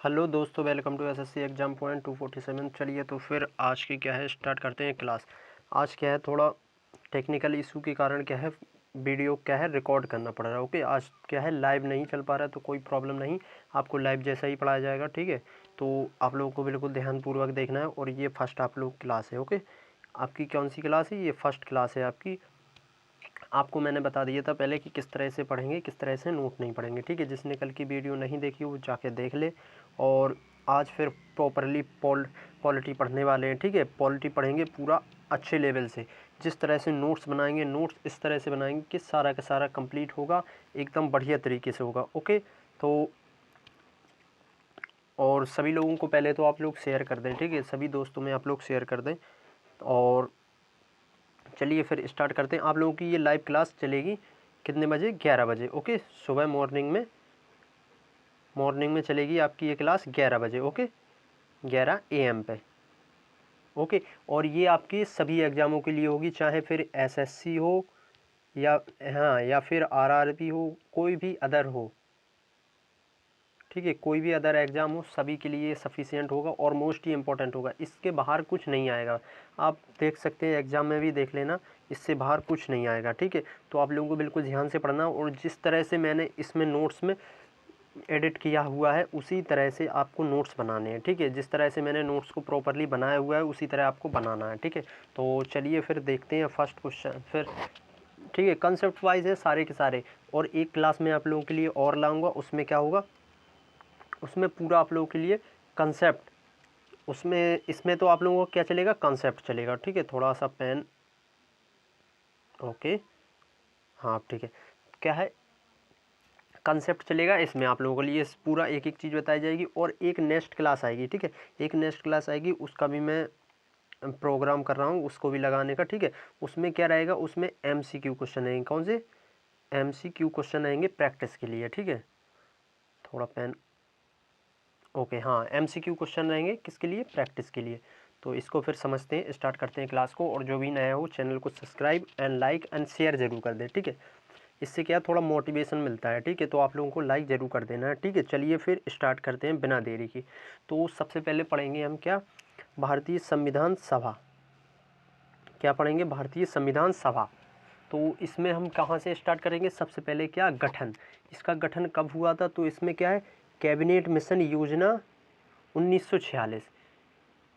Hello दोस्तों, welcome to SSC exam point 247। चलिए तो फिर आज की क्या है स्टार्ट करते हैं क्लास। आज क्या है थोड़ा टेक्निकल इशू के कारण क्या है वीडियो क्या है रिकॉर्ड करना पड़ रहा है। ओके, आज क्या है लाइव नहीं चल पा रहा है तो कोई प्रॉब्लम नहीं, आपको लाइव जैसा ही पढ़ाया जाएगा। ठीक है, तो आप लोगों को बिल्कुल ध्यानपूर्वक देखना है। और ये फर्स्ट आप लोग क्लास है। ओके, आपकी कौन सी क्लास है? ये फर्स्ट क्लास है आपकी। आपको मैंने बता दिया था पहले कि किस तरह से पढ़ेंगे, किस तरह से नोट नहीं पढ़ेंगे। ठीक है, जिसने कल की वीडियो नहीं देखी वो जाके देख ले। और आज फिर प्रॉपरली पॉलिटी पढ़ने वाले हैं। ठीक है, पॉलिटी पढ़ेंगे पूरा अच्छे लेवल से। जिस तरह से नोट्स बनाएंगे, नोट्स इस तरह से बनाएंगे कि सारा का सारा कंप्लीट होगा, एकदम बढ़िया तरीके से होगा। ओके, तो और सभी लोगों को पहले तो आप लोग शेयर कर दें। ठीक है, सभी दोस्तों में आप लोग शेयर कर दें। और चलिए फिर स्टार्ट करते हैं। आप लोगों की ये लाइव क्लास चलेगी कितने बजे? 11 बजे। ओके, सुबह मॉर्निंग में चलेगी आपकी ये क्लास 11 बजे। ओके, 11 AM पे। ओके, और ये आपके सभी एग्ज़ामों के लिए होगी, चाहे फिर एसएससी हो या हाँ या फिर आरआरबी हो, कोई भी अदर हो। ठीक है, कोई भी अदर एग्ज़ाम हो, सभी के लिए सफिशियंट होगा और मोस्ट ही इम्पोर्टेंट होगा। इसके बाहर कुछ नहीं आएगा। आप देख सकते हैं एग्ज़ाम में भी देख लेना, इससे बाहर कुछ नहीं आएगा। ठीक है, तो आप लोगों को बिल्कुल ध्यान से पढ़ना। और जिस तरह से मैंने इसमें नोट्स में एडिट किया हुआ है उसी तरह से आपको नोट्स बनाने हैं। ठीक है, जिस तरह से मैंने नोट्स को प्रॉपरली बनाया हुआ है उसी तरह आपको बनाना है। ठीक है, तो चलिए फिर देखते हैं फर्स्ट क्वेश्चन फिर। ठीक है, कंसेप्ट वाइज है सारे के सारे। और एक क्लास में आप लोगों के लिए और लाऊंगा, उसमें क्या होगा, उसमें पूरा आप लोगों के लिए कंसेप्ट, उसमें इसमें तो आप लोगों को क्या चलेगा, कंसेप्ट चलेगा। ठीक है, थोड़ा सा पेन। ओके, हाँ ठीक है, क्या है कंसेप्ट चलेगा इसमें आप लोगों के लिए पूरा एक एक चीज़ बताई जाएगी। और एक नेक्स्ट क्लास आएगी। ठीक है, एक नेक्स्ट क्लास आएगी, उसका भी मैं प्रोग्राम कर रहा हूँ उसको भी लगाने का। ठीक है, उसमें क्या रहेगा, उसमें MCQ क्वेश्चन आएंगे। कौन से MCQ क्वेश्चन आएंगे प्रैक्टिस के लिए। ठीक है, थोड़ा पेन। ओके, हाँ MCQ क्वेश्चन रहेंगे किसके लिए, प्रैक्टिस के लिए। तो इसको फिर समझते हैं, स्टार्ट करते हैं क्लास को। और जो भी नया हो चैनल को subscribe and like and share जरूर कर दे। ठीक है, इससे क्या थोड़ा मोटिवेशन मिलता है। ठीक है, तो आप लोगों को लाइक ज़रूर कर देना है। ठीक है, चलिए फिर स्टार्ट करते हैं बिना देरी की। तो सबसे पहले पढ़ेंगे हम क्या, भारतीय संविधान सभा। क्या पढ़ेंगे, भारतीय संविधान सभा। तो इसमें हम कहाँ से स्टार्ट करेंगे, सबसे पहले क्या गठन, इसका गठन कब हुआ था। तो इसमें क्या है, कैबिनेट मिशन योजना 1946।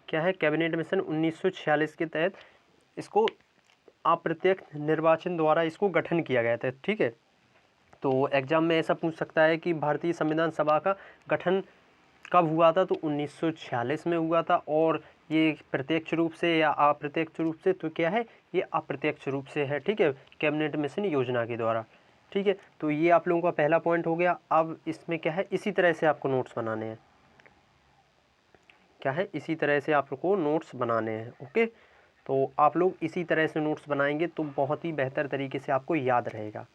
क्या है, कैबिनेट मिशन 1946 के तहत इसको अप्रत्यक्ष निर्वाचन द्वारा इसको गठन किया गया था। ठीक है, तो एग्जाम में ऐसा पूछ सकता है कि भारतीय संविधान सभा का गठन कब हुआ था। तो 1946 में हुआ था। और ये प्रत्यक्ष रूप से या अप्रत्यक्ष रूप से, तो क्या है, ये अप्रत्यक्ष रूप से है। ठीक है, कैबिनेट मिशन योजना के द्वारा। ठीक है, तो ये आप लोगों का पहला पॉइंट हो गया। अब इसमें क्या है, इसी तरह से आपको नोट्स बनाने हैं। क्या है, इसी तरह से आपको नोट्स बनाने हैं। ओके, तो आप लोग इसी तरह से नोट्स बनाएंगे तो बहुत ही बेहतर तरीके से आपको याद रहेगा।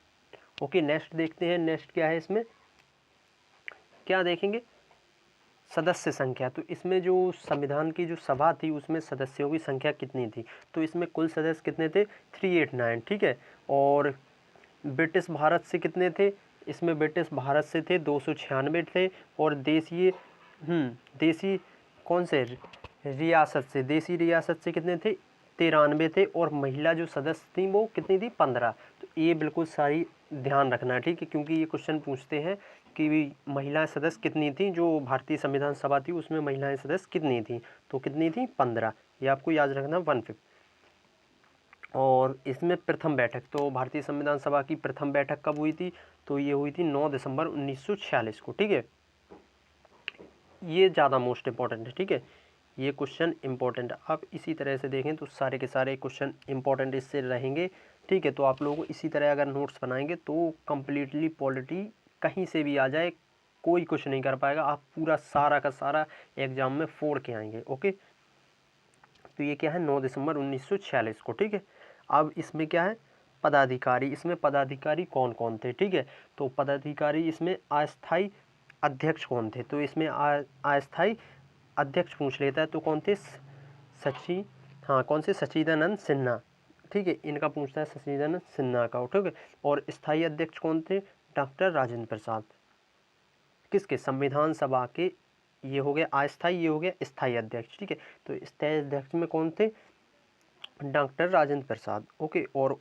ओके, नेक्स्ट देखते हैं। नेक्स्ट क्या है, इसमें क्या देखेंगे, सदस्य संख्या। तो इसमें जो संविधान की जो सभा थी उसमें सदस्यों की संख्या कितनी थी। तो इसमें कुल सदस्य कितने थे, 389। ठीक है, और ब्रिटिश भारत से कितने थे, इसमें ब्रिटिश भारत से थे 296 थे। और देशीय देसी कौन से रियासत से, देसी रियासत से कितने थे, 93 थे। और महिला जो सदस्य थी वो कितनी थी, 15। तो ये बिल्कुल सारी ध्यान रखना है। ठीक है, क्योंकि ये क्वेश्चन पूछते हैं कि महिला सदस्य कितनी थी, जो भारतीय संविधान सभा थी उसमें महिलाएं सदस्य कितनी थी। तो कितनी थी, 15। ये आपको याद रखना, 15। और इसमें प्रथम बैठक, तो भारतीय संविधान सभा की प्रथम बैठक कब हुई थी। तो ये हुई थी 9 दिसंबर 1946 को। ठीक है, ये ज़्यादा मोस्ट इम्पॉर्टेंट है। ठीक है, ये क्वेश्चन इंपॉर्टेंट है। आप इसी तरह से देखें तो सारे के सारे क्वेश्चन इंपॉर्टेंट इससे रहेंगे। ठीक है, तो आप लोगों को इसी तरह अगर नोट्स बनाएंगे तो कम्प्लीटली पॉलिटी कहीं से भी आ जाए कोई कुछ नहीं कर पाएगा। आप पूरा सारा का सारा एग्जाम में फोड़ के आएंगे। ओके, तो ये क्या है, 9 दिसंबर 1946 को। ठीक है, अब इसमें क्या है, पदाधिकारी। इसमें पदाधिकारी कौन कौन थे। ठीक है, तो पदाधिकारी इसमें अस्थाई अध्यक्ष कौन थे। तो इसमें अस्थाई अध्यक्ष पूछ लेता है तो कौन थे, सची हाँ कौन से, सच्चिदानंद सिन्हा। ठीक है, इनका पूछता है सच्चिदानंद सिन्हा का। ठीक है, और स्थायी अध्यक्ष कौन थे, डॉक्टर राजेंद्र प्रसाद। किसके, संविधान सभा के ये हो गया अस्थाई, ये हो गया स्थायी अध्यक्ष। ठीक है, तो स्थायी अध्यक्ष में कौन थे? डॉक्टर राजेंद्र प्रसाद। ओके, और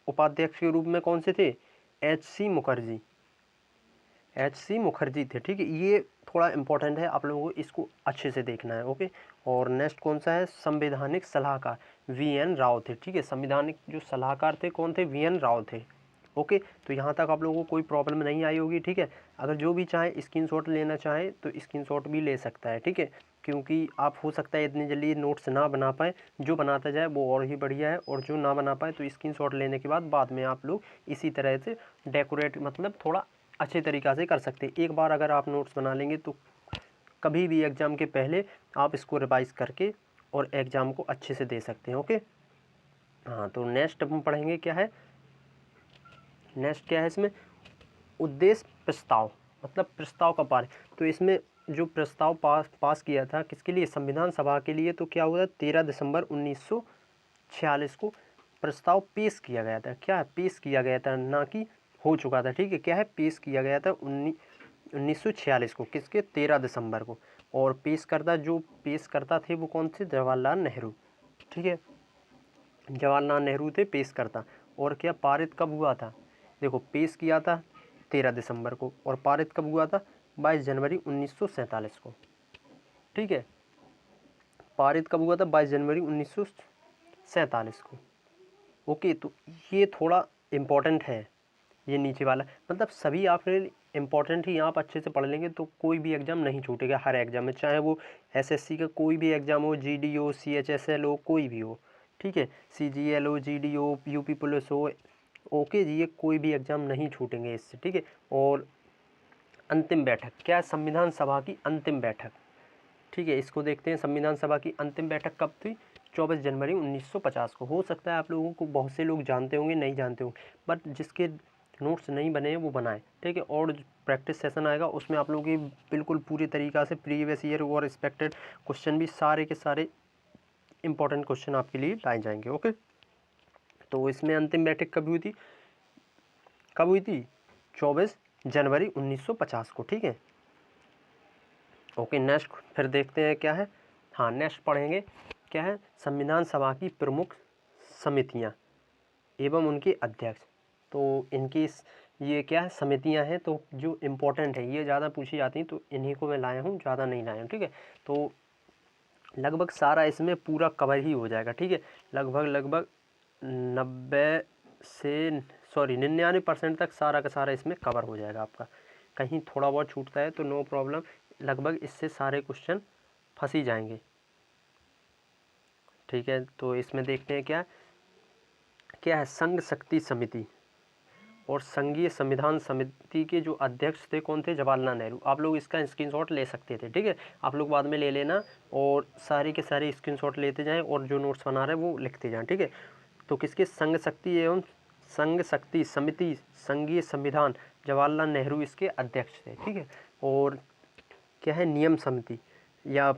उपाध्यक्ष के रूप में कौन से थे? एच.सी. मुखर्जी, एच.सी. मुखर्जी थे। ठीक है, ये थोड़ा इंपॉर्टेंट है, आप लोगों को इसको अच्छे से देखना है। ओके, और नेक्स्ट कौन सा है? संवैधानिक सलाहकार वी.एन. राव थे। ठीक है, संवैधानिक जो सलाहकार थे कौन थे? वी.एन. राव थे। ओके, तो यहाँ तक आप लोगों को कोई प्रॉब्लम नहीं आई होगी। ठीक है, अगर जो भी चाहे स्क्रीनशॉट लेना चाहे तो स्क्रीनशॉट भी ले सकता है। ठीक है, क्योंकि आप हो सकता है इतनी जल्दी नोट्स ना बना पाए, जो बनाता जाए वो और ही बढ़िया है, और जो ना बना पाए तो स्क्रीनशॉट लेने के बाद में आप लोग इसी तरह से डेकोरेट मतलब थोड़ा अच्छे तरीक़ा से कर सकते हैं। एक बार अगर आप नोट्स बना लेंगे तो कभी भी एग्ज़ाम के पहले आप इसको रिवाइज़ करके और एग्ज़ाम को अच्छे से दे सकते हैं। ओके, हाँ, तो नेक्स्ट हम पढ़ेंगे क्या है? नेक्स्ट क्या है इसमें? उद्देश्य प्रस्ताव, मतलब प्रस्ताव का पाठ। तो इसमें जो प्रस्ताव पास किया था किसके लिए? संविधान सभा के लिए। तो क्या हुआ? 13 दिसंबर 1946 को प्रस्ताव पेश किया गया था। क्या पेश किया गया था, ना कि हो चुका था। ठीक है, क्या है? पेश किया गया था 1946 को। किसके? 13 दिसंबर को। और जो पेश करता थे वो कौन थे? जवाहरलाल नेहरू। ठीक है, जवाहरलाल नेहरू थे पेश करता। और क्या पारित कब हुआ था? देखो, पेश किया था 13 दिसंबर को और पारित कब हुआ था? 22 जनवरी 1947 को। ठीक है, पारित कब हुआ था? 22 जनवरी 1947 को। ओके, तो ये थोड़ा इम्पोर्टेंट है, ये नीचे वाला, मतलब सभी आपके इम्पोर्टेंट ही आप अच्छे से पढ़ लेंगे तो कोई भी एग्ज़ाम नहीं छूटेगा हर एग्ज़ाम में, चाहे वो एसएससी का कोई भी एग्ज़ाम हो, जीडी हो, सीएचएसएल हो, कोई भी हो। ठीक है, सीजीएल हो, जीडी हो, यूपी पुलिस हो। ओके जी, ये कोई भी एग्ज़ाम नहीं छूटेंगे इससे। ठीक है, और अंतिम बैठक क्या है? संविधान सभा की अंतिम बैठक। ठीक है, इसको देखते हैं। संविधान सभा की अंतिम बैठक कब थी? 24 जनवरी 1950 को। हो सकता है आप लोगों को बहुत से लोग जानते होंगे, नहीं जानते होंगे, बट जिसके नोट्स नहीं बने हैं वो बनाएं। ठीक है, और प्रैक्टिस सेशन आएगा उसमें आप लोगों की बिल्कुल पूरी तरीक़ा से प्रीवियस ईयर और एक्सपेक्टेड क्वेश्चन भी सारे के सारे इंपॉर्टेंट क्वेश्चन आपके लिए लाए जाएंगे। ओके, तो इसमें अंतिम बैठक कब हुई थी? 24 जनवरी 1950 को। ठीक है, ओके, नेक्स्ट फिर देखते हैं क्या है। हाँ, नेक्स्ट पढ़ेंगे क्या है? संविधान सभा की प्रमुख समितियाँ एवं उनके अध्यक्ष। तो इनकी ये क्या है? समितियाँ हैं, तो जो इम्पोर्टेंट है ये ज़्यादा पूछी जाती हैं, तो इन्हीं को मैं लाया हूँ, ज़्यादा नहीं लाया हूँ। ठीक है, तो लगभग सारा इसमें पूरा कवर ही हो जाएगा। ठीक है, लगभग 99% तक सारा का सारा इसमें कवर हो जाएगा आपका। कहीं थोड़ा बहुत छूटता है तो नो प्रॉब्लम, लगभग इससे सारे क्वेश्चन फंस ही जाएंगे। ठीक है, तो इसमें देखते हैं क्या है? संघ शक्ति समिति और संघीय संविधान समिति के जो अध्यक्ष थे कौन थे? जवाहरलाल नेहरू। आप लोग इसका स्क्रीनशॉट ले सकते थे। ठीक है, आप लोग बाद में ले लेना और सारे के सारे स्क्रीनशॉट लेते जाएं और जो नोट्स बना रहे हैं वो लिखते जाएं। ठीक है, तो किसके? संघ शक्ति एवं संघ शक्ति समिति संघीय संविधान, जवाहरलाल नेहरू इसके अध्यक्ष थे। ठीक है, और क्या है? नियम समिति या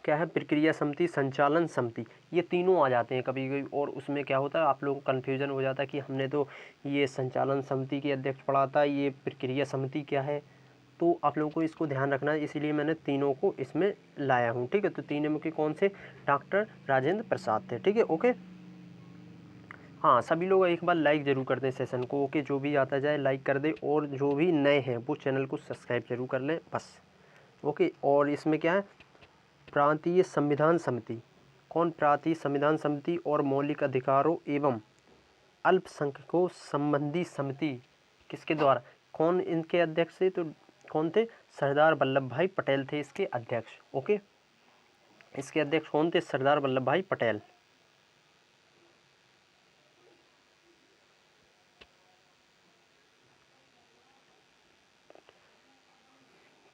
क्या है? प्रक्रिया समिति, संचालन समिति, ये तीनों आ जाते हैं कभी कभी, और उसमें क्या होता है आप लोगों को कन्फ्यूजन हो जाता है कि हमने तो ये संचालन समिति के अध्यक्ष पढ़ा था, ये प्रक्रिया समिति क्या है। तो आप लोगों को इसको ध्यान रखना है, इसीलिए मैंने तीनों को इसमें लाया हूँ। ठीक है, तो तीनों में के कौन से? डॉक्टर राजेंद्र प्रसाद थे। ठीक है, ओके, हाँ, सभी लोग एक बार लाइक ज़रूर कर दें सेशन को। ओके, जो भी आता जाए लाइक कर दे, और जो भी नए हैं वो चैनल को सब्सक्राइब जरूर कर लें बस। ओके, और इसमें क्या है? प्रांतीय संविधान समिति। कौन? प्रांतीय संविधान समिति और मौलिक अधिकारों एवं अल्पसंख्यकों संबंधी समिति किसके द्वारा? कौन इनके अध्यक्ष थे? तो कौन थे? सरदार वल्लभ भाई पटेल थे इसके अध्यक्ष। ओके, इसके अध्यक्ष कौन थे? सरदार वल्लभ भाई पटेल।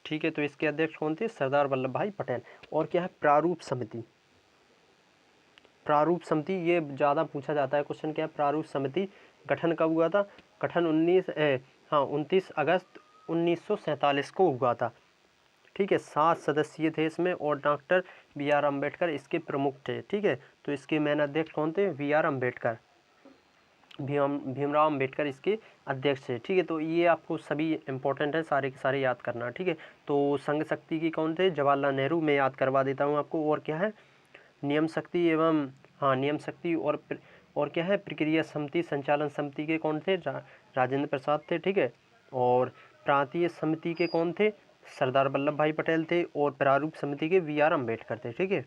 ठीक है, तो इसके अध्यक्ष कौन थे? सरदार वल्लभ भाई पटेल। और क्या है? प्रारूप समिति। प्रारूप समिति ये ज़्यादा पूछा जाता है क्वेश्चन। क्या है? प्रारूप समिति गठन कब हुआ था? गठन 29 अगस्त 1947 को हुआ था। ठीक है, 7 सदस्यीय थे इसमें, और डॉक्टर बी.आर. अम्बेडकर इसके प्रमुख थे। ठीक है, तो इसके मेन अध्यक्ष कौन थे? बी.आर. अम्बेडकर। भीमराव अम्बेडकर इसके अध्यक्ष थे। ठीक है, तो ये आपको सभी इंपॉर्टेंट है, सारे के सारे याद करना। ठीक है, तो संघ शक्ति की कौन थे? जवाहरलाल नेहरू। मैं याद करवा देता हूँ आपको। और क्या है? नियम शक्ति एवं नियम शक्ति और क्या है? प्रक्रिया समिति, संचालन समिति के कौन थे? राजेंद्र प्रसाद थे। ठीक है, और प्रांतीय समिति के कौन थे? सरदार वल्लभ भाई पटेल थे। और प्रारूप समिति के BR अम्बेडकर थे। ठीक है,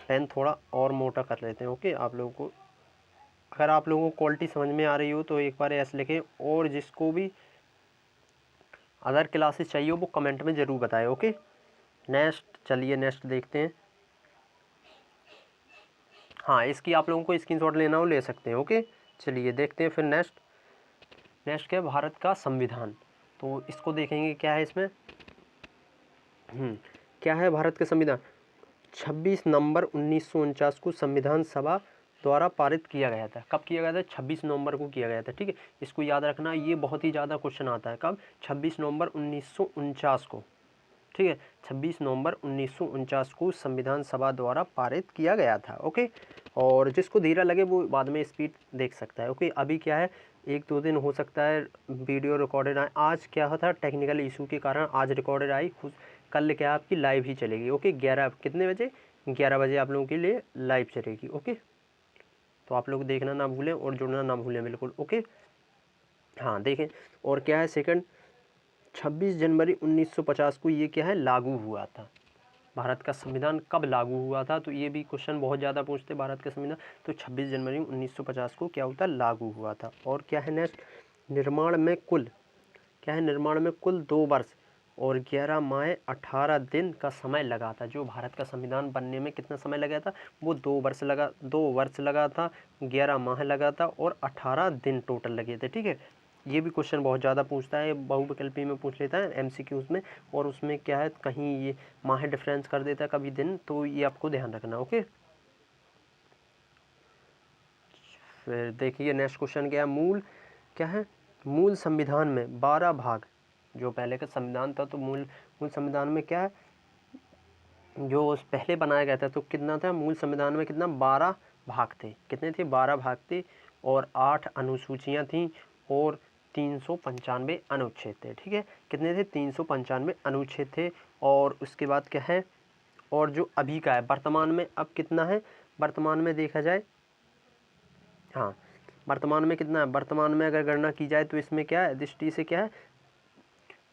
पेन थोड़ा और मोटा कर लेते हैं। ओके, आप लोगों को अगर आप लोगों को क्वालिटी समझ में आ रही हो तो एक बार ऐसे लिखें, और जिसको भी अदर क्लासेस चाहिए हो वो कमेंट में ज़रूर बताएं। ओके, नेक्स्ट, चलिए नेक्स्ट देखते हैं। हाँ, इसकी आप लोगों को स्क्रीनशॉट लेना हो ले सकते हैं। ओके, चलिए देखते हैं फिर नेक्स्ट क्या है? भारत का संविधान। तो इसको देखेंगे क्या है इसमें। क्या है भारत का संविधान? 26 नवंबर 1949 को संविधान सभा द्वारा पारित किया गया था। कब किया गया था? 26 नवंबर को किया गया था। ठीक है, इसको याद रखना, ये बहुत ही ज़्यादा क्वेश्चन आता है। कब? 26 नवंबर 1949 को। ठीक है, 26 नवंबर 1949 को संविधान सभा द्वारा पारित किया गया था। ओके, और जिसको धीरा लगे वो बाद में स्पीड देख सकता है। ओके, अभी क्या है, 1-2 दिन हो सकता है वीडियो रिकॉर्डेड आए। आज क्या होता, टेक्निकल इशू के कारण आज रिकॉर्डेड आई, कल क्या आपकी लाइव ही चलेगी। ओके, 11 कितने बजे? 11 बजे आप लोगों के लिए लाइव चलेगी। ओके, तो आप लोग देखना ना भूलें और जुड़ना ना भूलें बिल्कुल। ओके, हाँ देखें। और क्या है सेकंड, 26 जनवरी 1950 को ये क्या है? लागू हुआ था। भारत का संविधान कब लागू हुआ था? तो ये भी क्वेश्चन बहुत ज़्यादा पूछते, भारत का संविधान। तो 26 जनवरी 1950 को क्या होता? लागू हुआ था। और क्या है नेक्स्ट, निर्माण में कुल क्या है? निर्माण में कुल 2 वर्ष और 11 माह 18 दिन का समय लगा था। जो भारत का संविधान बनने में कितना समय लगा था? वो 2 वर्ष लगा था, 11 माह लगा था और 18 दिन टोटल लगे थे। ठीक है, ये भी क्वेश्चन बहुत ज़्यादा पूछता है, बहुविकल्पी में पूछ लेता है, MCQs में। और उसमें क्या है, कहीं ये माह डिफरेंस कर देता है, कभी दिन, तो ये आपको ध्यान रखना। ओके, फिर देखिए नेक्स्ट क्वेश्चन क्या है, क्या है? मूल संविधान में 12 भाग, जो पहले का संविधान था तो मूल संविधान में क्या है, जो पहले बनाया गया था तो कितना था? मूल संविधान में कितना? 12 भाग थे। कितने थे? 12 भाग थे, और 8 अनुसूचियाँ थीं और 395 अनुच्छेद थे। ठीक है, कितने थे? 395 अनुच्छेद थे। और उसके बाद क्या है, और जो अभी का है वर्तमान में, अब कितना है वर्तमान में देखा जाए? हाँ, वर्तमान में कितना है? वर्तमान में अगर गणना की जाए तो इसमें क्या है, दृष्टि से क्या है,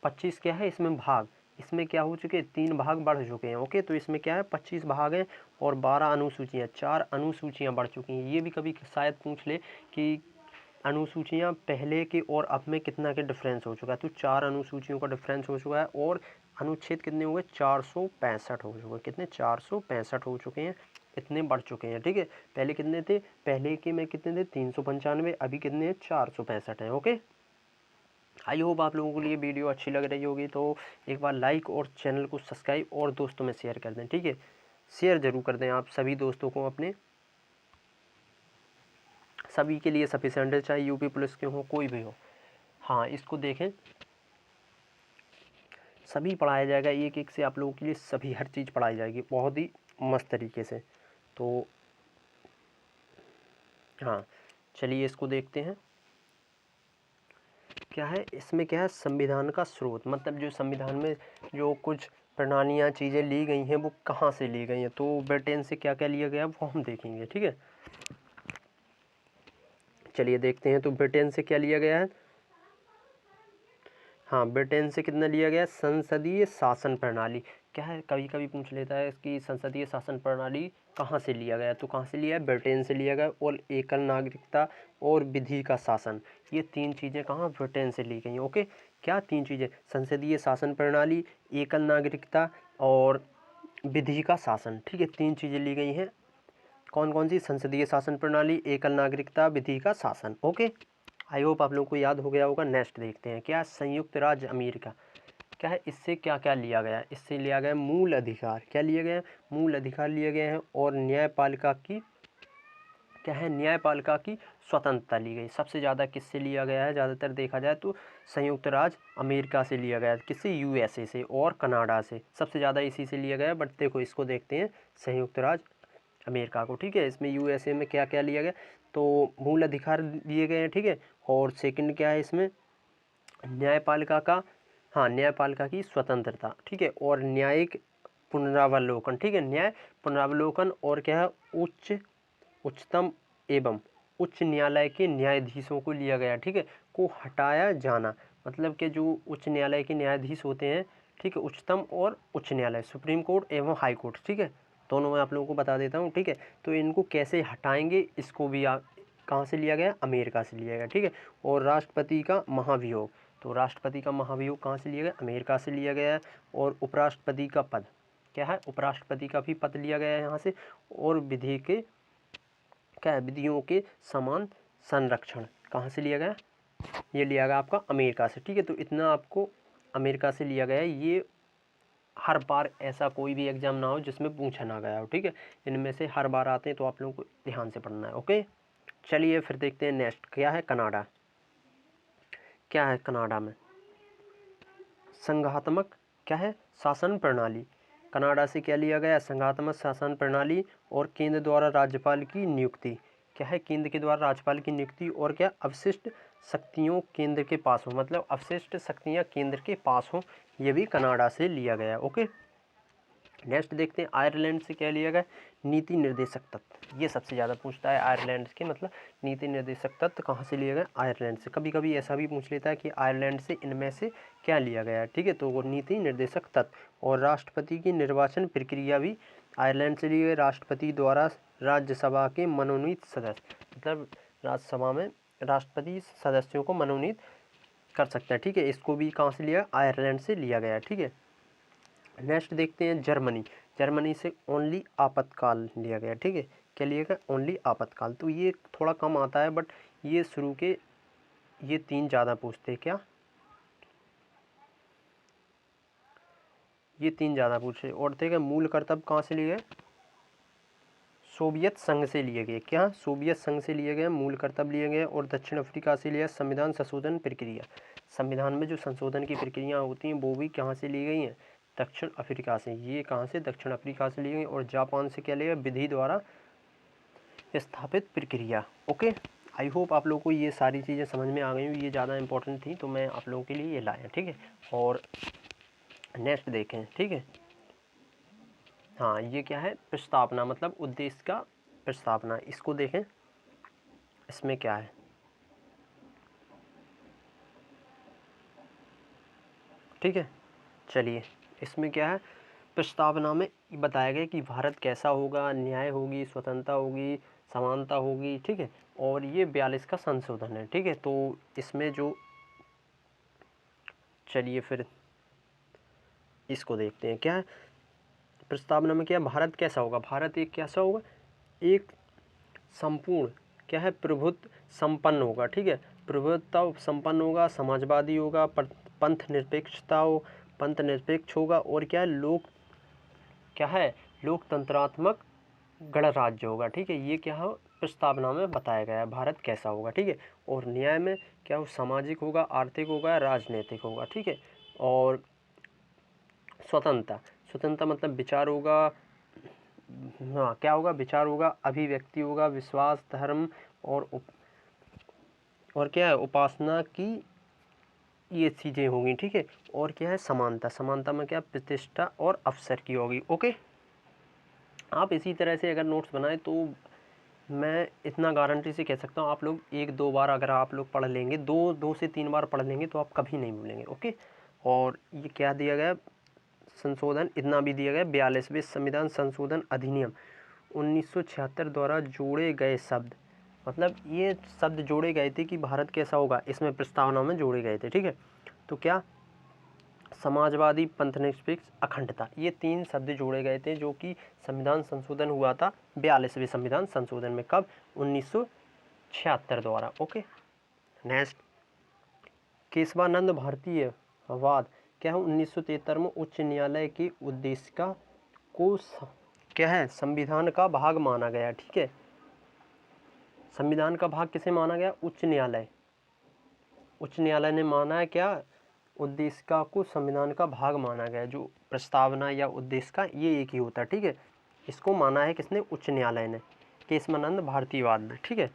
25 क्या है इसमें भाग, इसमें क्या हो चुके? 3 भाग बढ़ चुके हैं। ओके, तो इसमें क्या है, 25 भाग हैं और 12 अनुसूचियाँ, 4 अनुसूचियाँ बढ़ चुकी हैं। ये भी कभी शायद पूछ ले कि अनुसूचियाँ पहले के और अब में कितना के डिफरेंस हो चुका है। तो 4 अनुसूचियों का डिफरेंस हो चुका है, और अनुच्छेद कितने हुए? 465 हो चुके हैं। कितने? 465 हो चुके हैं, इतने बढ़ चुके हैं। ठीक है, पहले कितने थे? पहले के में कितने थे? 395, अभी कितने हैं? 465 हैं। ओके, आई होप आप लोगों के लिए वीडियो अच्छी लग रही होगी, तो एक बार लाइक और चैनल को सब्सक्राइब और दोस्तों में शेयर कर दें। ठीक है, शेयर ज़रूर कर दें आप सभी दोस्तों को अपने, सभी के लिए सफिशिएंट है, चाहे यूपी पुलिस के हो, कोई भी हो। हाँ, इसको देखें, सभी पढ़ाया जाएगा, एक एक से आप लोगों के लिए सभी हर चीज़ पढ़ाई जाएगी बहुत ही मस्त तरीके से। तो हाँ, चलिए इसको देखते हैं। क्या है इसमें, क्या है? संविधान का स्रोत, मतलब जो संविधान में जो कुछ प्रणालियाँ चीज़ें ली गई हैं वो कहाँ से ली गई हैं। तो ब्रिटेन से क्या क्या लिया गया वो हम देखेंगे। ठीक है, चलिए देखते हैं। तो ब्रिटेन से क्या लिया गया है? हाँ, ब्रिटेन से कितना लिया गया? संसदीय शासन प्रणाली। क्या है, कभी कभी पूछ लेता है कि संसदीय शासन प्रणाली कहाँ से लिया गया, तो कहाँ से लिया है? ब्रिटेन से लिया गया। और एकल नागरिकता और विधि का शासन, ये 3 चीज़ें कहाँ? ब्रिटेन से ली गई। ओके, क्या 3 चीज़ें? संसदीय शासन प्रणाली, एकल नागरिकता और विधि का शासन। ठीक है, 3 चीज़ें ली गई हैं। कौन कौन सी? संसदीय शासन प्रणाली, एकल नागरिकता, विधि का शासन। ओके, आई होप आप लोगों को याद हो गया होगा। नेक्स्ट देखते हैं, क्या? संयुक्त राज्य अमेरिका। क्या है, इससे क्या क्या लिया गया? इससे लिया गया मूल अधिकार। क्या लिए गए? मूल अधिकार लिए गए हैं। और न्यायपालिका की, क्या है? न्यायपालिका की स्वतंत्रता ली गई। सबसे ज़्यादा किससे लिया गया है? ज़्यादातर देखा जाए तो संयुक्त राज्य अमेरिका से लिया गया है। किससे? USA से और कनाडा से, सबसे ज़्यादा इसी से लिया गया है। बट देखो इसको देखते हैं संयुक्त राज्य अमेरिका को। ठीक है, इसमें USA में क्या क्या लिया गया? तो मूल अधिकार दिए गए हैं, ठीक है। और सेकंड क्या है इसमें, न्यायपालिका का, हाँ न्यायपालिका की स्वतंत्रता, ठीक है। और न्यायिक पुनरावलोकन, ठीक है, न्याय पुनरावलोकन। और क्या है, उच्चतम एवं उच्च न्यायालय के न्यायाधीशों को लिया गया, ठीक है, को हटाया जाना। मतलब कि जो उच्च न्यायालय के न्यायाधीश होते हैं, ठीक है, उच्चतम और उच्च न्यायालय, सुप्रीम कोर्ट एवं हाई कोर्ट, ठीक है, दोनों मैं आप लोगों को बता देता हूँ, ठीक है। तो इनको कैसे हटाएंगे, इसको भी कहाँ से लिया गया, अमेरिका से लिया गया, ठीक है। और राष्ट्रपति का महाभियोग, तो राष्ट्रपति का महाभियोग कहाँ से लिया गया, अमेरिका से लिया गया है। और उपराष्ट्रपति का पद क्या है, उपराष्ट्रपति का भी पद लिया गया है यहाँ से। और विधि के क्या है, विधियों के समान संरक्षण कहाँ से लिया गया, ये लिया गया आपका अमेरिका से, ठीक है। तो इतना आपको अमेरिका से लिया गया है। ये हर बार ऐसा कोई भी एग्जाम ना हो जिसमें पूछा ना गया हो, ठीक है, इनमें से हर बार आते हैं, तो आप लोगों को ध्यान से पढ़ना है। ओके, चलिए फिर देखते हैं नेक्स्ट क्या है, कनाडा। क्या है कनाडा में, संघात्मक क्या है, शासन प्रणाली। कनाडा से क्या लिया गया, संघात्मक शासन प्रणाली। और केंद्र द्वारा राज्यपाल की नियुक्ति, क्या है, केंद्र के द्वारा राज्यपाल की नियुक्ति। और क्या, अवशिष्ट शक्तियों केंद्र के पास हो, मतलब अवशिष्ट शक्तियाँ केंद्र के पास हो, ये भी कनाडा से लिया गया। ओके, नेक्स्ट देखते हैं आयरलैंड से क्या लिया गया, नीति निर्देशक तत्व। ये सबसे ज़्यादा पूछता है आयरलैंड के, मतलब नीति निर्देशक तत्व कहाँ से लिया गया, आयरलैंड से। कभी कभी ऐसा भी पूछ लेता है कि आयरलैंड से इनमें से क्या लिया गया है, ठीक है, तो वो नीति निर्देशक तत्व। और राष्ट्रपति की निर्वाचन प्रक्रिया भी आयरलैंड से ली गई, राष्ट्रपति द्वारा राज्यसभा के मनोनीत सदस्य, मतलब राज्यसभा में राष्ट्रपति सदस्यों को मनोनीत कर सकता है, ठीक है, इसको भी कहाँ से लिया, आयरलैंड से लिया गया, ठीक है। नेक्स्ट देखते हैं जर्मनी। जर्मनी से ओनली आपातकाल लिया गया, ठीक है, क्या लिया गया, ओनली आपातकाल। तो ये थोड़ा कम आता है, बट ये शुरू के ये 3 ज़्यादा पूछते हैं, क्या ये 3 ज़्यादा पूछे। और देखिए मूल कर्तव्य कहाँ से लिए गए, सोवियत संघ से लिए गए, क्या सोवियत संघ से लिए गए मूल कर्तव्य लिए गए। और दक्षिण अफ्रीका से लिया संविधान संशोधन प्रक्रिया, संविधान में जो संशोधन की प्रक्रिया होती हैं वो भी कहाँ से ली गई हैं, दक्षिण अफ्रीका से। ये कहाँ से, दक्षिण अफ्रीका से ली गई। और जापान से क्या लिया, विधि द्वारा स्थापित प्रक्रिया। ओके, आई होप आप लोगों को ये सारी चीज़ें समझ में आ गई, ये ज़्यादा इंपॉर्टेंट थी तो मैं आप लोगों के लिए ये लाया, ठीक है। और नेक्स्ट देखें, ठीक है, हाँ ये क्या है, प्रस्तावना, मतलब उद्देश्य का प्रस्तावना, इसको देखें, इसमें क्या है, ठीक है। चलिए इसमें क्या है, प्रस्तावना में बताया गया कि भारत कैसा होगा, न्याय होगी, स्वतंत्रता होगी, समानता होगी, ठीक है। और ये 42 का संशोधन है, ठीक है। तो इसमें जो, चलिए फिर इसको देखते हैं, क्या है प्रस्तावना में, क्या भारत कैसा होगा, भारत एक कैसा होगा, एक संपूर्ण क्या है, प्रभुत्व संपन्न होगा, ठीक है, प्रभुत्व संपन्न होगा, समाजवादी होगा, पंथ निरपेक्षता हो, पंथ निरपेक्ष होगा। और क्या है, क्या है, लोकतंत्रात्मक गणराज्य होगा, ठीक है। ये क्या है, प्रस्तावना में बताया गया है भारत कैसा होगा, ठीक है। और न्याय में क्या हो, सामाजिक होगा, आर्थिक होगा, राजनीतिक होगा, ठीक है। और स्वतंत्रता, स्वतंत्रता मतलब विचार होगा, हाँ क्या होगा, विचार होगा, अभिव्यक्ति होगा, विश्वास, धर्म और क्या है, उपासना की ये चीज़ें होंगी, ठीक है। और क्या है, समानता, समानता में क्या, प्रतिष्ठा और अवसर की होगी। ओके, आप इसी तरह से अगर नोट्स बनाएं तो मैं इतना गारंटी से कह सकता हूँ, आप लोग 1-2 बार अगर आप लोग पढ़ लेंगे, 2 से 3 बार पढ़ लेंगे तो आप कभी नहीं भूलेंगे। ओके, और ये क्या दिया गया, संशोधन इतना भी दिया गया, 42वें संविधान संशोधन अधिनियम 1976 द्वारा जोड़े गए शब्द, मतलब ये शब्द जोड़े गए थे कि भारत कैसा होगा, इसमें प्रस्तावना में जोड़े गए थे, ठीक है। तो क्या, समाजवादी, पंथनिरपेक्ष, अखंडता, ये 3 शब्द जोड़े गए थे, जो कि संविधान संशोधन हुआ था 42वें संविधान संशोधन में, कब, 1976 द्वारा। ओके, नेक्स्ट केशवानंद भारतीय वाद, क्या है, 1973 में उच्च न्यायालय के उद्देश्य का को क्या है, संविधान का भाग माना गया, ठीक है। संविधान का भाग किसे माना गया, उच्च न्यायालय, उच्च न्यायालय ने माना है क्या, उद्देशिका को संविधान का भाग माना गया। जो प्रस्तावना या उद्देशिका ये एक ही होता है, ठीक है। इसको माना है किसने, उच्च न्यायालय ने, केशवानंद भारतीयवाद ने, ठीक है।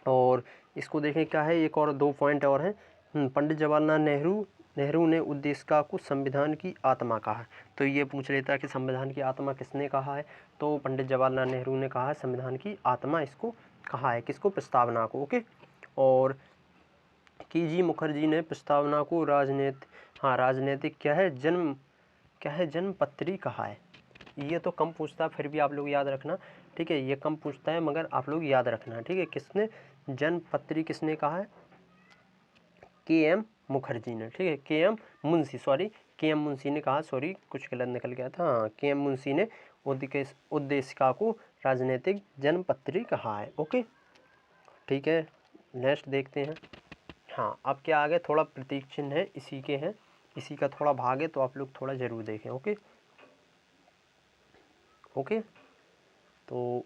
और इसको देखें क्या है, एक और 2 पॉइंट और हैं। पंडित जवाहरलाल नेहरू ने उद्देशिका को संविधान की आत्मा कहा है। तो ये पूछ लेता है कि संविधान की आत्मा किसने कहा है, तो पंडित जवाहरलाल नेहरू ने कहा है संविधान की आत्मा इसको कहा है, किसको, प्रस्तावना को। ओके। और KG मुखर्जी ने प्रस्तावना को राजनीतिक जन्म पत्री कहा है। ये तो कम पूछता है, फिर भी आप लोग याद रखना, ठीक है। ये कम पूछता है मगर आप लोग याद रखना, ठीक है। किसने जन्म पत्री किसने कहा है, KM मुखर्जी ने, ठीक है। KM मुंशी ने कहा, सॉरी कुछ गलत निकल गया था, हाँ, KM मुंशी ने उद्देशिका को राजनीतिक जन्म पत्री कहा है। ओके, ठीक है। नेक्स्ट देखते हैं। हाँ, अब क्या आगे थोड़ा प्रतीक चिन्ह है, इसी के हैं, इसी का थोड़ा भाग है, तो आप लोग थोड़ा ज़रूर देखें। ओके ओके, तो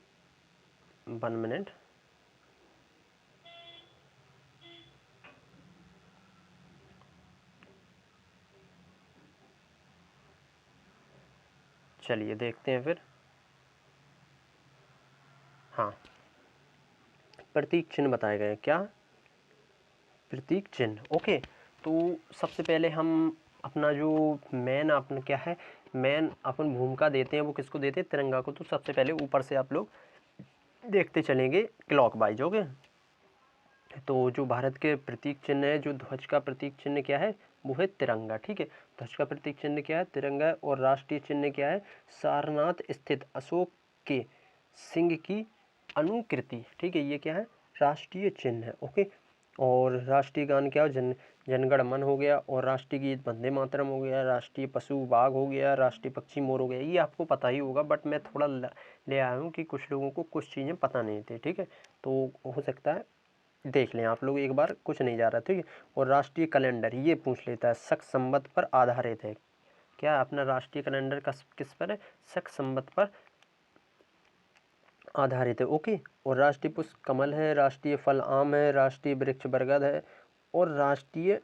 1 मिनट। चलिए देखते हैं फिर। हाँ, प्रतीक चिन्ह बताए गए, क्या प्रतीक चिन्ह। ओके, तो सबसे पहले हम अपना जो मेन अपन भूमिका देते हैं वो किसको देते हैं, तिरंगा को। तो सबसे पहले ऊपर से आप लोग देखते चलेंगे क्लॉकवाइज। ओके, तो जो भारत के प्रतीक चिन्ह है, जो ध्वज का प्रतीक चिन्ह क्या है, वो है तिरंगा, ठीक है। ध्वज का प्रतीक चिन्ह क्या है, तिरंगा है। और राष्ट्रीय चिन्ह क्या है, सारनाथ स्थित अशोक के सिंह की अनुकृति, ठीक है। ये क्या है, राष्ट्रीय चिन्ह है। ओके, और राष्ट्रीय गान क्या हो, जनगण मन हो गया। और राष्ट्रीय गीत वंदे मातरम हो गया। राष्ट्रीय पशु बाघ हो गया। राष्ट्रीय पक्षी मोर हो गया। ये आपको पता ही होगा, बट मैं थोड़ा ले आया हूँ कि कुछ लोगों को कुछ चीज़ें पता नहीं थी, ठीक है। तो हो सकता है देख लें आप लोग एक बार, कुछ नहीं जा रहा, ठीक है। और राष्ट्रीय कैलेंडर ये पूछ लेता है, शक संवत पर आधारित है। क्या अपना राष्ट्रीय कैलेंडर किस पर है, शक संवत पर आधारित है। ओके, और राष्ट्रीय पुष्प कमल है। राष्ट्रीय फल आम है। राष्ट्रीय वृक्ष बरगद है। और राष्ट्रीय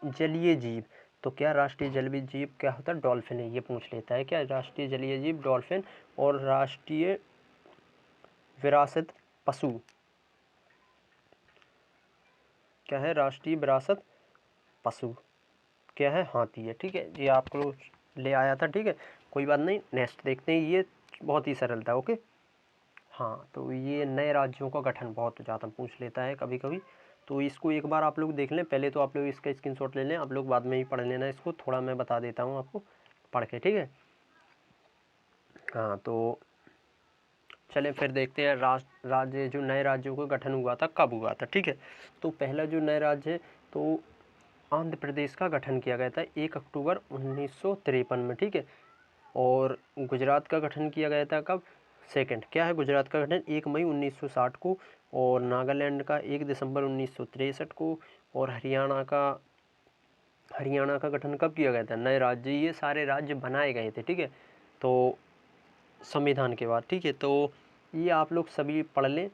जलीय जीव, तो क्या राष्ट्रीय जलीय जीव क्या होता है, डॉल्फिन है। ये पूछ लेता है, क्या राष्ट्रीय जलीय जीव, डॉल्फिन। और राष्ट्रीय विरासत पशु क्या है, राष्ट्रीय विरासत पशु क्या है, हाथी है, ठीक है। ये आपको ले आया था, ठीक है, कोई बात नहीं। नेक्स्ट देखते हैं, ये बहुत ही सरल था। ओके, हाँ, तो ये नए राज्यों का गठन बहुत ज़्यादा पूछ लेता है कभी कभी, तो इसको एक बार आप लोग देख लें। पहले तो आप लोग इसका स्क्रीनशॉट ले लें, आप लोग बाद में ही पढ़ लेना इसको, थोड़ा मैं बता देता हूँ आपको पढ़ के, ठीक है। हाँ, तो चलें फिर देखते हैं राज्य जो नए राज्यों का गठन हुआ था कब हुआ था, ठीक है। तो पहला जो नए राज्य है, तो आंध्र प्रदेश का गठन किया गया था 1 अक्टूबर 1953 में, ठीक है। और गुजरात का गठन किया गया था कब, सेकंड, क्या है गुजरात का गठन 1 मई 1960 को। और नागालैंड का 1 दिसंबर 1963 को। और हरियाणा का गठन कब किया गया था, नए राज्य, ये सारे राज्य बनाए गए थे, ठीक है, तो संविधान के बाद, ठीक है। तो ये आप लोग सभी पढ़ लें,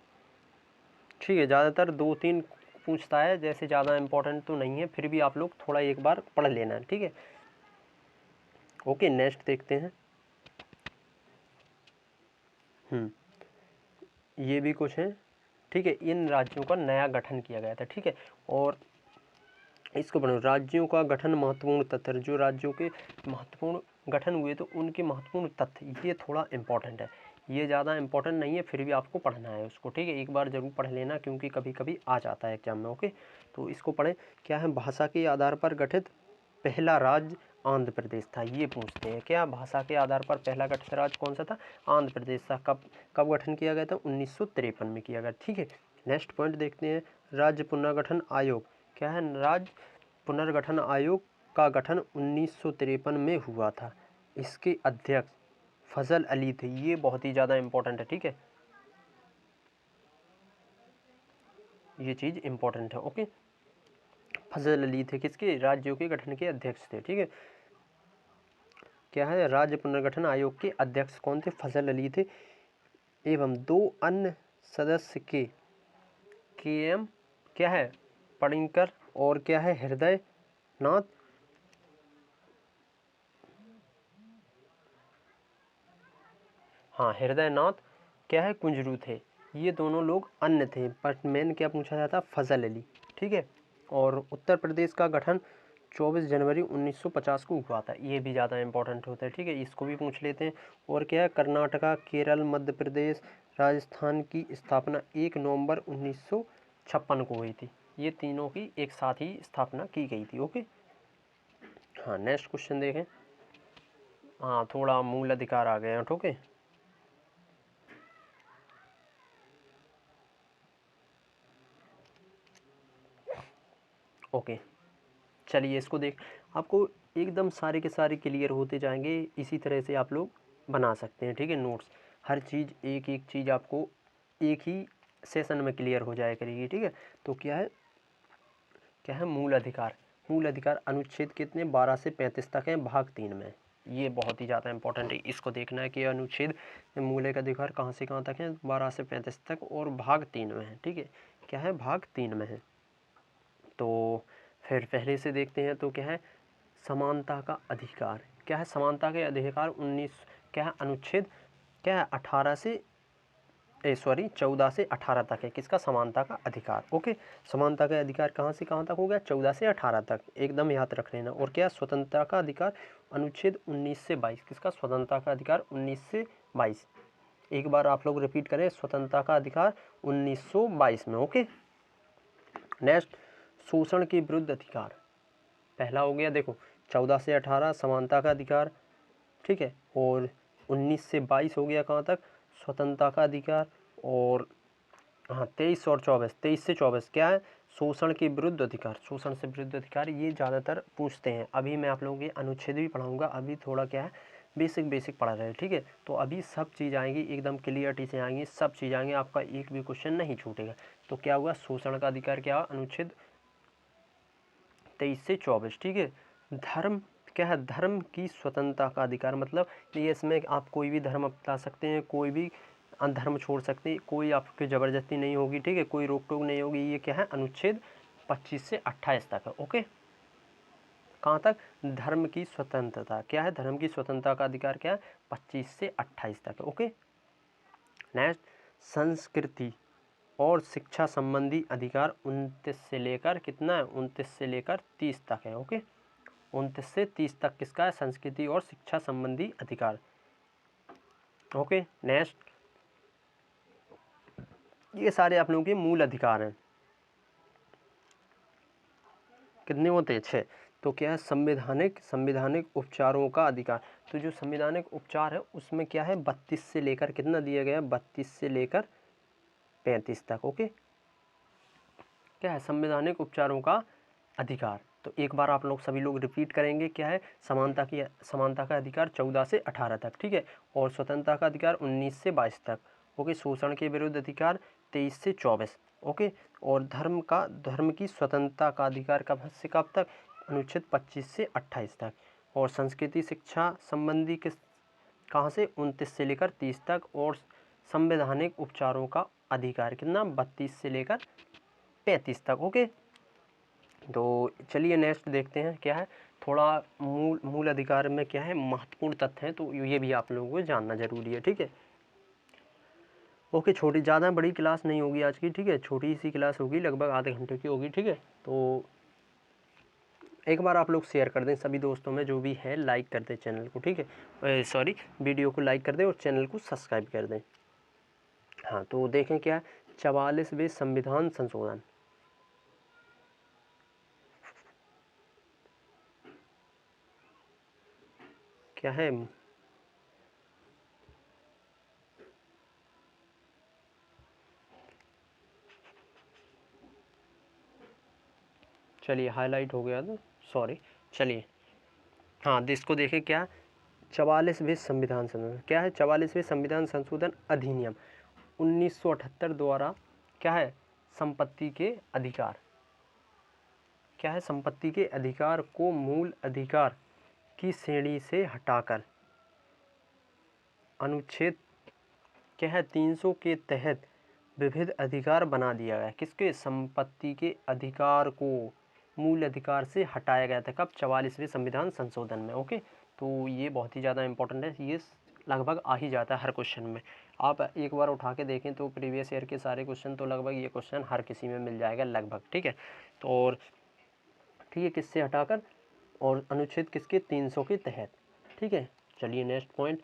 ठीक है। ज़्यादातर 2-3 पूछता है, जैसे ज़्यादा इम्पोर्टेंट तो नहीं है, फिर भी आप लोग थोड़ा एक बार पढ़ लेना, ठीक है। ओके, नेक्स्ट देखते हैं। ये भी कुछ है, ठीक है। इन राज्यों का नया गठन किया गया था, ठीक है। और इसको पढ़ो, राज्यों का गठन महत्वपूर्ण तथ्य, जो राज्यों के महत्वपूर्ण गठन हुए तो उनके महत्वपूर्ण तथ्य, ये थोड़ा इम्पोर्टेंट है। ये ज़्यादा इम्पोर्टेंट नहीं है, फिर भी आपको पढ़ना है उसको, ठीक है। एक बार ज़रूर पढ़ लेना, क्योंकि कभी कभी आ जाता है एग्जाम में। ओके, तो इसको पढ़ें, क्या है, भाषा के आधार पर गठित पहला राज्य आंध्र प्रदेश था। ये पूछते हैं, क्या भाषा के आधार पर पहला गठित राज्य कौन सा था, आंध्र प्रदेश था। कब गठन किया गया था, 1953 में किया गया, ठीक है। नेक्स्ट पॉइंट देखते हैं, राज्य पुनर्गठन आयोग, क्या है, राज्य पुनर्गठन आयोग का गठन 1953 में हुआ था। इसके अध्यक्ष फजल अली थे। ये बहुत ही ज़्यादा इम्पोर्टेंट है, ठीक है, ये चीज़ इम्पोर्टेंट है। ओके, फजल अली थे, किसके, राज्यों के गठन के अध्यक्ष थे, ठीक है। क्या है, राज्य पुनर्गठन आयोग के अध्यक्ष कौन थे, फजल अली थे। एवं 2 अन्य सदस्य के एम क्या है, पणिकर, और क्या है, हृदय नाथ, हाँ, हृदय नाथ क्या है, कुंजरू थे। ये दोनों लोग अन्य थे, बट मेन क्या पूछा जाता, फजल अली, ठीक है। और उत्तर प्रदेश का गठन 24 जनवरी 1950 को हुआ था, ये भी ज़्यादा इंपॉर्टेंट होता है, ठीक है, इसको भी पूछ लेते हैं। और क्या है, कर्नाटका, केरल, मध्य प्रदेश, राजस्थान की स्थापना 1 नवंबर 1956 को हुई थी। ये तीनों की एक साथ ही स्थापना की गई थी। ओके, हाँ नेक्स्ट क्वेश्चन देखें। हाँ थोड़ा मूल अधिकार आ गए हैं, ओके। ओके चलिए इसको देख, आपको एकदम सारे के सारे क्लियर होते जाएंगे, इसी तरह से आप लोग बना सकते हैं, ठीक है। नोट्स हर चीज़ एक एक चीज़ आपको एक ही सेशन में क्लियर हो जाया करेगी, ठीक है। तो क्या है मूल अधिकार। मूल अधिकार अनुच्छेद कितने, 12 से 35 तक हैं, भाग 3 में। ये बहुत ही ज़्यादा इंपॉर्टेंट है, इसको देखना है कि अनुच्छेद मूल का अधिकार कहाँ से कहाँ तक है, 12 से 35 तक, और भाग 3 में है, ठीक है। क्या है, भाग 3 में है। तो फिर पहले से देखते हैं, तो क्या है समानता का अधिकार। क्या है समानता के अधिकार 19 क्या है अनुच्छेद क्या है 18 से 14 से 18 तक है, किसका, समानता का अधिकार। ओके, समानता का अधिकार कहाँ से कहाँ तक हो गया, 14 से 18 तक, एकदम याद रख लेना। और क्या स्वतंत्रता का अधिकार अनुच्छेद 19 से 22, किसका, स्वतंत्रता का अधिकार 19 से 22। एक बार आप लोग रिपीट करें, स्वतंत्रता का अधिकार 1922 में। ओके, नेक्स्ट शोषण के विरुद्ध अधिकार। पहला हो गया देखो 14 से 18 समानता का अधिकार, ठीक है। और 19 से 22 हो गया कहाँ तक, स्वतंत्रता का अधिकार। और हाँ 23 और 24, 23 से 24 क्या है, शोषण के विरुद्ध अधिकार। शोषण से विरुद्ध अधिकार ये ज़्यादातर पूछते हैं। अभी मैं आप लोगों के अनुच्छेद भी पढ़ाऊँगा, अभी थोड़ा क्या है बेसिक पढ़ा रहे हैं, ठीक है। तो अभी सब चीज़ आएंगी, एकदम क्लियरिटी से आएंगी, सब चीज़ आएंगी, आपका एक भी क्वेश्चन नहीं छूटेगा। तो क्या हुआ, शोषण का अधिकार क्या हुआ, अनुच्छेद 23 से 24, ठीक है। धर्म क्या है, धर्म की स्वतंत्रता का अधिकार, मतलब ये इसमें आप कोई भी धर्म अपना सकते हैं, कोई भी धर्म छोड़ सकते हैं, कोई आपकी ज़बरदस्ती नहीं होगी, ठीक है, कोई रोक टोक नहीं होगी। ये क्या है अनुच्छेद 25 से 28 तक है। ओके, कहाँ तक, धर्म की स्वतंत्रता। क्या है, धर्म की स्वतंत्रता का अधिकार क्या है, 25 से 28 तक है। ओके, नेक्स्ट संस्कृति और शिक्षा संबंधी अधिकार 29 से लेकर कितना है, 29 से लेकर 30 तक है। ओके, 29 से 30 तक किसका है, संस्कृति और शिक्षा संबंधी अधिकार। ओके, नेक्स्ट ये सारे आप लोगों के मूल अधिकार हैं, कितने होते हैं, 6। तो क्या है, संवैधानिक उपचारों का अधिकार। तो जो संवैधानिक उपचार है उसमें क्या है 32 से लेकर कितना दिया गया है, 32 से लेकर 35 तक। ओके, क्या है संवैधानिक उपचारों का अधिकार। तो एक बार आप लोग सभी लोग रिपीट करेंगे, क्या है समानता का अधिकार 14 से 18 तक, ठीक है। और स्वतंत्रता का अधिकार 19 से 22 तक। ओके, शोषण के विरुद्ध अधिकार 23 से 24। ओके, और धर्म की स्वतंत्रता का अधिकार कब से कब तक, अनुच्छेद 25 से 28 तक। और संस्कृति शिक्षा संबंधी किस कहाँ से, 29 से लेकर 30 तक। और संवैधानिक उपचारों का अधिकार कितना, 32 से लेकर 35 तक। ओके, तो चलिए नेक्स्ट देखते हैं, क्या है थोड़ा मूल अधिकार में क्या है महत्वपूर्ण तथ्य हैं, तो ये भी आप लोगों को जानना जरूरी है, ठीक है। ओके, छोटी ज़्यादा बड़ी क्लास नहीं होगी आज की, ठीक है, छोटी सी क्लास होगी, लगभग आधे घंटे की होगी, ठीक है। तो एक बार आप लोग शेयर कर दें सभी दोस्तों में, जो भी है लाइक कर दें चैनल को, ठीक है, सॉरी वीडियो को लाइक कर दें और चैनल को सब्सक्राइब कर दें। हाँ, तो देखें क्या है 44वें संविधान संशोधन। क्या है, चलिए हाईलाइट हो गया था, सॉरी। चलिए हाँ इसको देखें, क्या 44वें संविधान संशोधन। क्या है 44वें संविधान संशोधन अधिनियम 1978 द्वारा क्या है संपत्ति के अधिकार। क्या है, संपत्ति के अधिकार को मूल अधिकार की श्रेणी से हटाकर अनुच्छेद क्या है 300 के तहत विविध अधिकार बना दिया गया। किसके, संपत्ति के अधिकार को मूल अधिकार से हटाया गया था, कब, 44वें संविधान संशोधन में। ओके, तो ये बहुत ही ज़्यादा इंपॉर्टेंट है, ये लगभग आ ही जाता है हर क्वेश्चन में। आप एक बार उठा के देखें तो प्रीवियस ईयर के सारे क्वेश्चन तो लगभग ये क्वेश्चन हर किसी में मिल जाएगा लगभग, ठीक है। तो और ठीक है, किससे हटाकर, और अनुच्छेद किसके 300 के तहत, ठीक है। चलिए नेक्स्ट पॉइंट,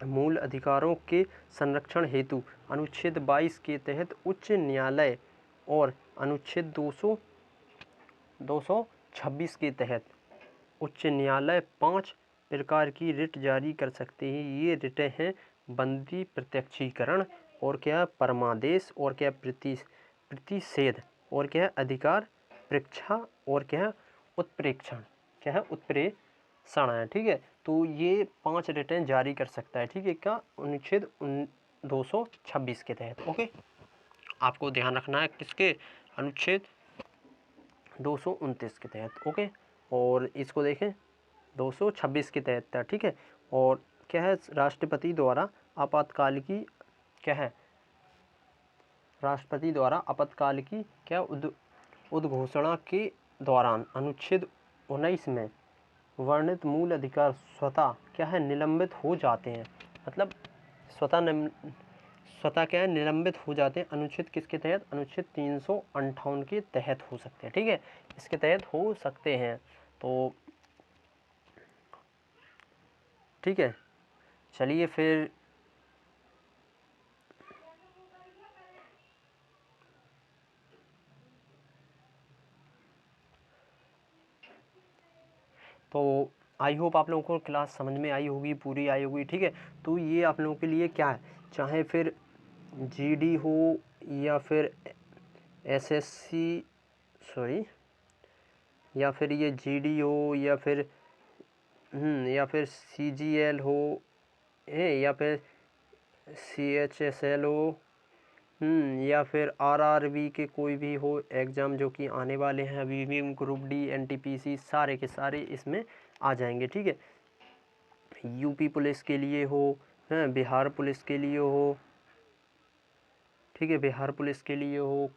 मूल अधिकारों के संरक्षण हेतु अनुच्छेद 22 के तहत उच्च न्यायालय और अनुच्छेद 226 के तहत उच्च न्यायालय 5 प्रकार की रिट जारी कर सकते हैं। ये रिटें हैं बंदी, प्रत्यक्षीकरण, और क्या है परमादेश, और क्या प्रतिषेध, और क्या है अधिकार परीक्षा, और क्या है उत्प्रेक्षण, क्या है उत्प्रेषण है, ठीक है। तो ये 5 रिटें जारी कर सकता है, ठीक है, क्या अनुच्छेद 226 के तहत। ओके, आपको ध्यान रखना है किसके, अनुच्छेद 229 के तहत। ओके, और इसको देखें 226 के तहत था, ठीक है। और क्या है राष्ट्रपति द्वारा आपातकाल की, क्या है राष्ट्रपति द्वारा आपातकाल की क्या उद्घोषणा के दौरान अनुच्छेद 19 में वर्णित मूल अधिकार स्वतः क्या है निलंबित हो जाते हैं। मतलब स्वतः क्या है निलंबित हो जाते हैं। अनुच्छेद किसके तहत, अनुच्छेद 358 के तहत हो सकते हैं, ठीक है, इसके तहत हो सकते हैं। तो ठीक है, चलिए फिर तो आई होप आप लोगों को क्लास समझ में आई होगी, पूरी आई होगी, ठीक है। तो ये आप लोगों के लिए क्या है, चाहे फिर जीडी हो या फिर एसएससी, सॉरी, या फिर ये जीडी हो या फिर सीजीएल हो, या फिर सीएचएसएल हो, या फिर आरआरबी के कोई भी हो एग्ज़ाम जो कि आने वाले हैं अभी भी, ग्रुप डी, एनटीपीसी, सारे के सारे इसमें आ जाएंगे, ठीक है। यूपी पुलिस के लिए हो, बिहार पुलिस के लिए हो, ठीक है, बिहार पुलिस के लिए हो,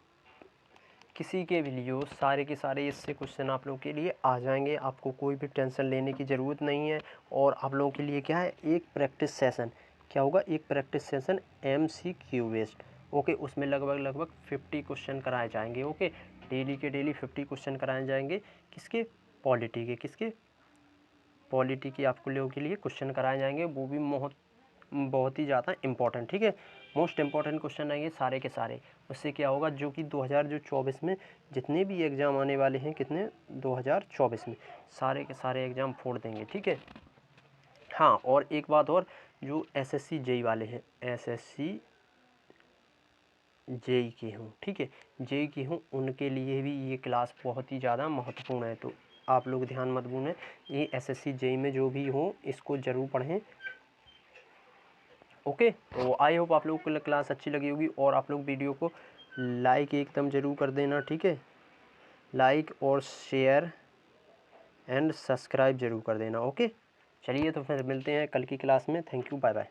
किसी के भी लिए हो, सारे के सारे इससे क्वेश्चन आप लोगों के लिए आ जाएंगे। आपको कोई भी टेंशन लेने की ज़रूरत नहीं है। और आप लोगों के लिए क्या है, एक प्रैक्टिस सेशन, क्या होगा, एक practice session MCQ based. Okay, उसमें लगभग 50 क्वेश्चन कराए जाएंगे। ओके, डेली के डेली 50 क्वेश्चन कराए जाएंगे। किसके, किसके पॉलिटी के आप लोगों के लिए क्वेश्चन कराए जाएंगे, वो भी बहुत ही ज़्यादा इम्पोर्टेंट, ठीक है। मोस्ट इम्पॉर्टेंट क्वेश्चन आएंगे सारे के सारे। उससे क्या होगा, जो कि 2024 में जितने भी एग्ज़ाम आने वाले हैं, कितने 2024 में सारे के सारे एग्ज़ाम फोड़ देंगे, ठीक है। हाँ, और एक बात और, जो SSC JEE वाले हैं, SSC JEE के हों, ठीक है, JEE के हों, उनके लिए भी ये क्लास बहुत ही ज़्यादा महत्वपूर्ण है। तो आप लोग ध्यान मत भूलें, ये SSC JEE में जो भी हो इसको ज़रूर पढ़ें। ओके, तो आई होप आप लोगों को क्लास अच्छी लगी होगी, और आप लोग वीडियो को लाइक एकदम ज़रूर कर देना, ठीक है, लाइक और शेयर एंड सब्सक्राइब ज़रूर कर देना। ओके, चलिए तो फिर मिलते हैं कल की क्लास में। Thank you, bye bye.